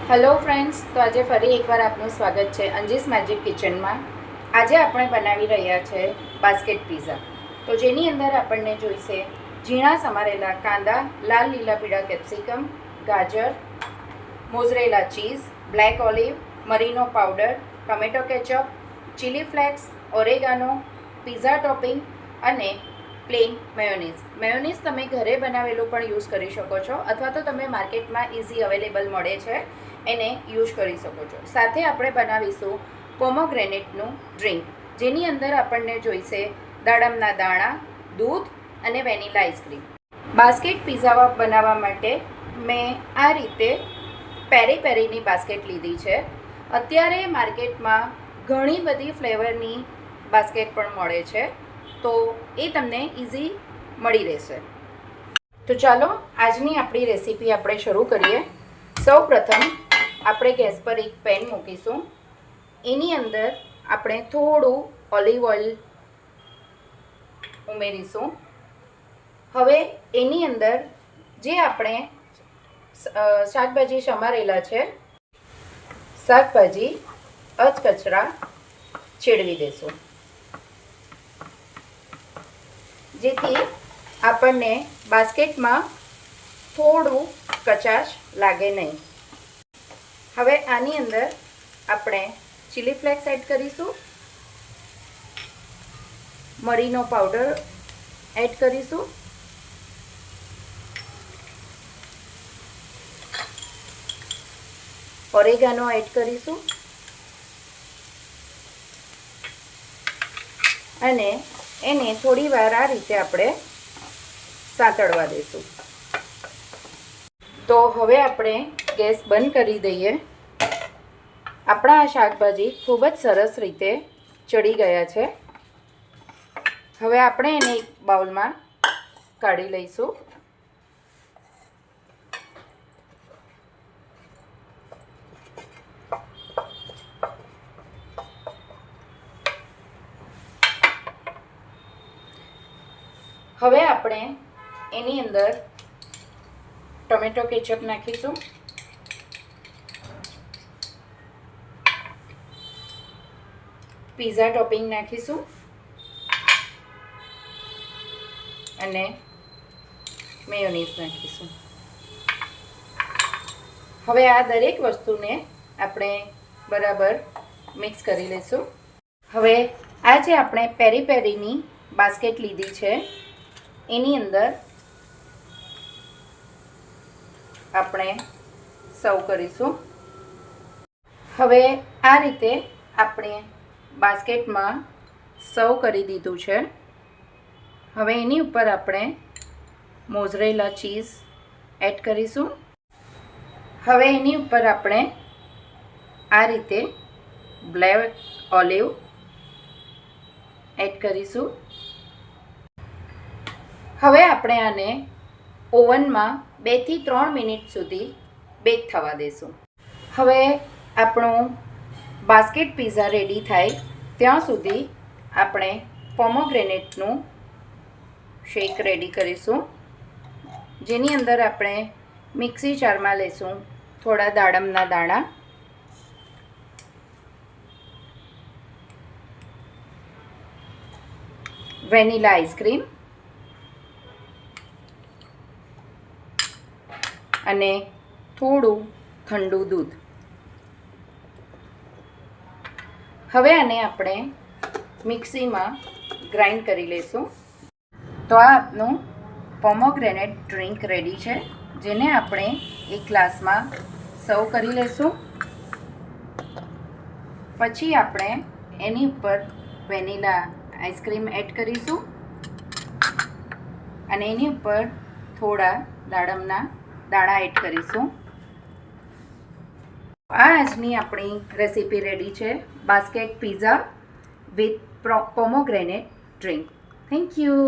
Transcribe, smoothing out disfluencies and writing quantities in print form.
Hello friends, તો આજે ફરી એકવાર આપનું સ્વાગત છે અંજીસ મેજિક કિચનમાં. આજે આપણે બનાવી રહ્યા છે બાસ્કેટ પિઝા. તો જેની અંદર આપણને જોઈશે ઝીણા સમારેલા કાંદા, લાલ લીલા પીળા કેપ્સિકમ, ગાજર, મોઝરેલા ચીઝ, બ્લેક ઓલિવ, મરીનો powder, tomato ketchup, chili flakes, oregano, pizza topping અને પ્લેન મેયોનીઝ. મેયોનીઝ તમે ઘરે બનાવેલું પણ યુઝ કરી શકો છો, અથવા તો તમે માર્કેટમાં ઇઝી અવેલેબલ મળે છે એને યુઝ કરી શકો છો. સાથે આપણે બનાવીશું પોમોગ્રેનેટનું ડ્રિંક, જેની અંદર આપણને જોઈશે દાડમના દાણા, દૂધ અને વેનીલા આઈસ્ક્રીમ. બાસ્કેટ પિઝા બનાવવા માટે મેં આ રીતે પેરી પેરીની બાસ્કેટ લીધી છે. અત્યારે માર્કેટમાં ઘણી બધી ફ્લેવરની બાસ્કેટ પણ મળે છે, તો એ તમને ઇઝી મળી રહેશે. તો ચાલો આજની આપણી રેસીપી આપણે શરૂ કરીએ. સૌ પ્રથમ આપણે ગેસ પર એક પેન મૂકીશું. એની અંદર આપણે થોડું ઓલિવ ઓઇલ ઉમેરીશું. હવે એની અંદર જે આપણે શાકભાજી સમારેલા છે, શાકભાજી અધકચરા ચેડવી દેશું, જેથી આપણને બાસ્કેટમાં થોડું કચાશ લાગે નહીં. હવે આની અંદર આપણે ચીલી ફ્લેક્સ એડ કરીશું, મરીનો પાવડર એડ કરીશું, ઓરેગાનો એડ કરીશું અને એને થોડી વાર આ રીતે આપણે સાંતળવા દઈશું. તો હવે આપણે ગેસ બંધ કરી દઈએ. આપણા આ શાકભાજી ખૂબ જ સરસ રીતે ચડી ગયા છે. હવે આપણે એને એક બાઉલમાં કાઢી લઈશું. હવે આપણે એની અંદર ટોમેટો કેચઅપ નાખીશું, પિઝા ટોપિંગ નાખીશું અને મેયોનીઝ નાખીશું. હવે આ દરેક વસ્તુને આપણે બરાબર મિક્સ કરી લઈશું. હવે આ જે આપણે પેરી પેરીની બાસ્કેટ લીધી છે એની અંદર આપણે સર્વ કરીશું. હવે આ રીતે આપણે બાસ્કેટમાં સર્વ કરી દીધું છે. હવે એની ઉપર આપણે મોઝરેલા ચીઝ એડ કરીશું. હવે એની ઉપર આપણે આ રીતે બ્લેક ઓલિવ એડ કરીશું. હવે આપણે આને ઓવનમાં 2 થી 3 મિનિટ સુધી બેક થવા દઈશું. હવે આપણું બાસ્કેટ પિઝા રેડી થાય ત્યાં સુધી આપણે પોમોગ્રેનેટનું શેક રેડી કરીશું, જેની અંદર આપણે મિક્સી જારમાં લઈશું થોડા દાડમના દાણા, વેનીલા આઈસ્ક્રીમ અને થોડું ઠંડુ દૂધ. હવે આને આપણે મિક્સીમાં ગ્રાઇન્ડ કરી લઈશું. તો આ આપનું પોમોગ્રેનેટ ડ્રિંક રેડી છે, જેને આપણે એક ગ્લાસમાં સર્વ કરી લઈશું. પછી આપણે એની ઉપર વેનીલા આઈસ્ક્રીમ એડ કરીશું અને એની ઉપર થોડા દાડમના દાણા એડ કરીશું. આ આજની આપણી રેસીપી રેડી છે, basket pizza with pomegranate drink. Thank you.